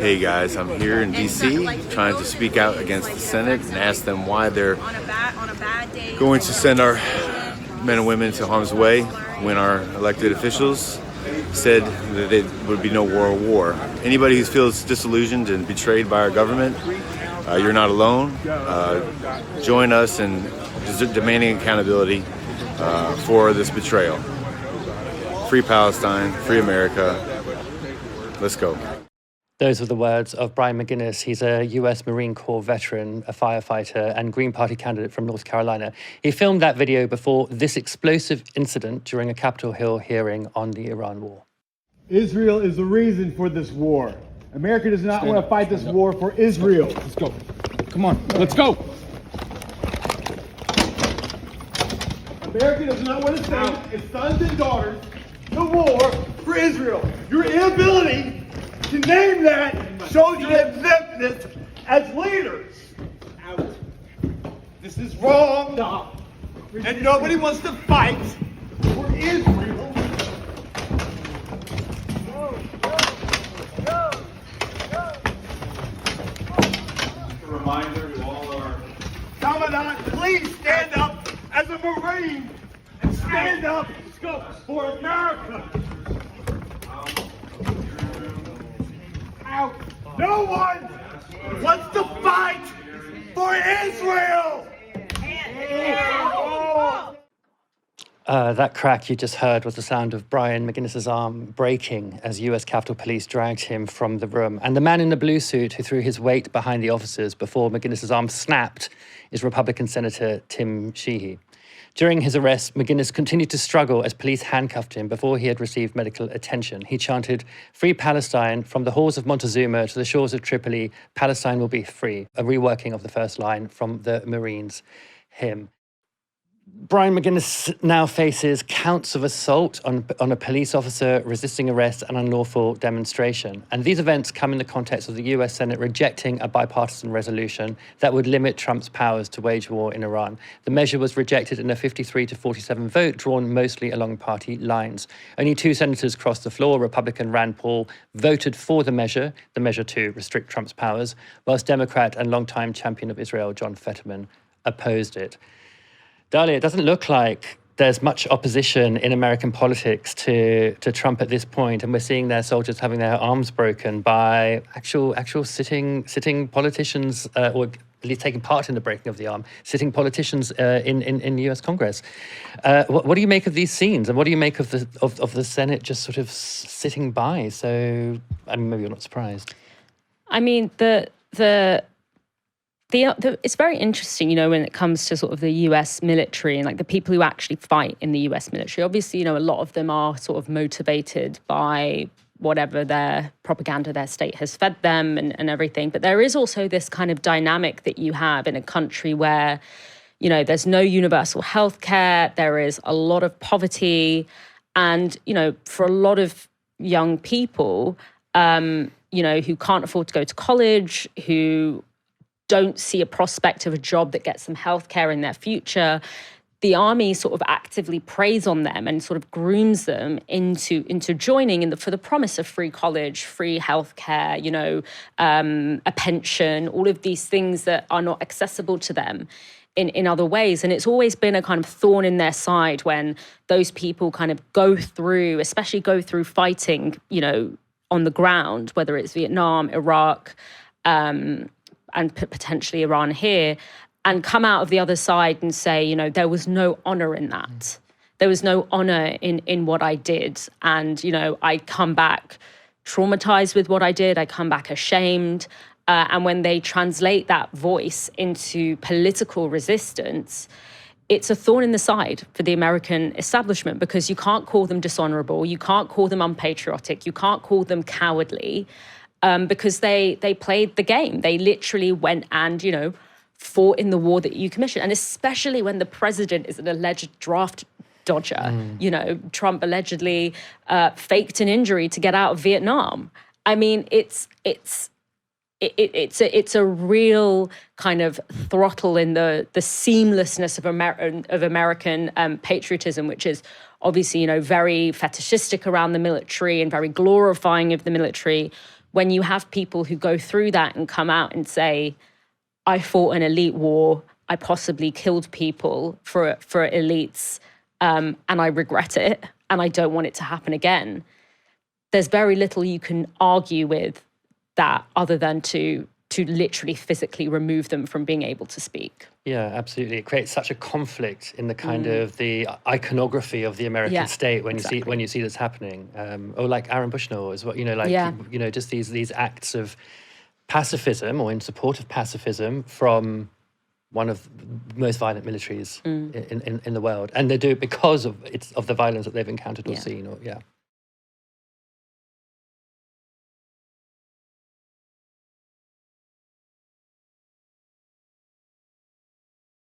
Hey guys, I'm here in DC trying to speak out against the Senate and ask them why they're going to send our men and women to harm's way when our elected officials said that there would be no war. Anybody who feels disillusioned and betrayed by our government, you're not alone. Join us in demanding accountability for this betrayal. Free Palestine, free America. Let's go. Those were the words of Brian McGinnis. He's a US Marine Corps veteran, a firefighter, and Green Party candidate from North Carolina. He filmed that video before this explosive incident during a Capitol Hill hearing on the Iran war. Israel is the reason for this war. America does not want to fight this war for Israel. Let's go. Come on, let's go. America does not want to send its sons and daughters to war for Israel. Your inability to name that shows your exemptness as leaders. Out. This is wrong. And nobody wants to fight for Israel. Just a reminder to all our Commandant, please stand up as a Marine and stand up for America. Out. No one wants to fight for Israel. That crack you just heard was the sound of Brian McGinnis's arm breaking as US Capitol Police dragged him from the room. And the man in the blue suit who threw his weight behind the officers before McGinnis's arm snapped is Republican Senator Tim Sheehy. During his arrest, McGinnis continued to struggle as police handcuffed him before he had received medical attention. He chanted, "Free Palestine, from the halls of Montezuma to the shores of Tripoli, Palestine will be free," a reworking of the first line from the Marines' hymn. Brian McGinnis now faces counts of assault on a police officer, resisting arrest, and unlawful demonstration. And these events come in the context of the US Senate rejecting a bipartisan resolution that would limit Trump's powers to wage war in Iran. The measure was rejected in a 53-47 vote, drawn mostly along party lines. Only two senators crossed the floor. Republican Rand Paul voted for the measure to restrict Trump's powers, whilst Democrat and longtime champion of Israel, John Fetterman, opposed it. Dahlia, it doesn't look like there's much opposition in American politics to Trump at this point, and we're seeing their soldiers having their arms broken by actual sitting politicians, or at least taking part in the breaking of the arm, sitting politicians in US Congress. What do you make of these scenes, and what do you make of the Senate just sort of sitting by? So, I mean, maybe you're not surprised. I mean, it's very interesting, when it comes to sort of the US military and like the people who actually fight in the US military. Obviously, a lot of them are sort of motivated by whatever their propaganda their state has fed them and everything. But there is also this kind of dynamic that you have in a country where, there's no universal health care, there is a lot of poverty. And, for a lot of young people, who can't afford to go to college, who don't see a prospect of a job that gets them healthcare in their future, the army sort of actively preys on them and sort of grooms them into joining for the promise of free college, free healthcare, a pension, all of these things that are not accessible to them in other ways. And it's always been a kind of thorn in their side when those people kind of go through fighting, on the ground, whether it's Vietnam, Iraq, and potentially Iran here, and come out of the other side and say, there was no honor in that. There was no honor in what I did. And, I come back traumatized with what I did. I come back ashamed. And when they translate that voice into political resistance, it's a thorn in the side for the American establishment, because you can't call them dishonorable. You can't call them unpatriotic. You can't call them cowardly. Because they played the game. They literally went and, fought in the war that you commissioned. And especially when the president is an alleged draft dodger. Trump allegedly faked an injury to get out of Vietnam. I mean, it's a real kind of throttle in the seamlessness of American patriotism, which is obviously, very fetishistic around the military and very glorifying of the military, when you have people who go through that and come out and say, I fought an elite war, I possibly killed people for elites, and I regret it, and I don't want it to happen again, there's very little you can argue with that other than to literally physically remove them from being able to speak. Yeah, absolutely. It creates such a conflict in the kind of the iconography of the American state when you see this happening. Or like Aaron Bushnell as well, just these acts of pacifism or in support of pacifism from one of the most violent militaries in the world, and they do it because of the violence that they've encountered or seen.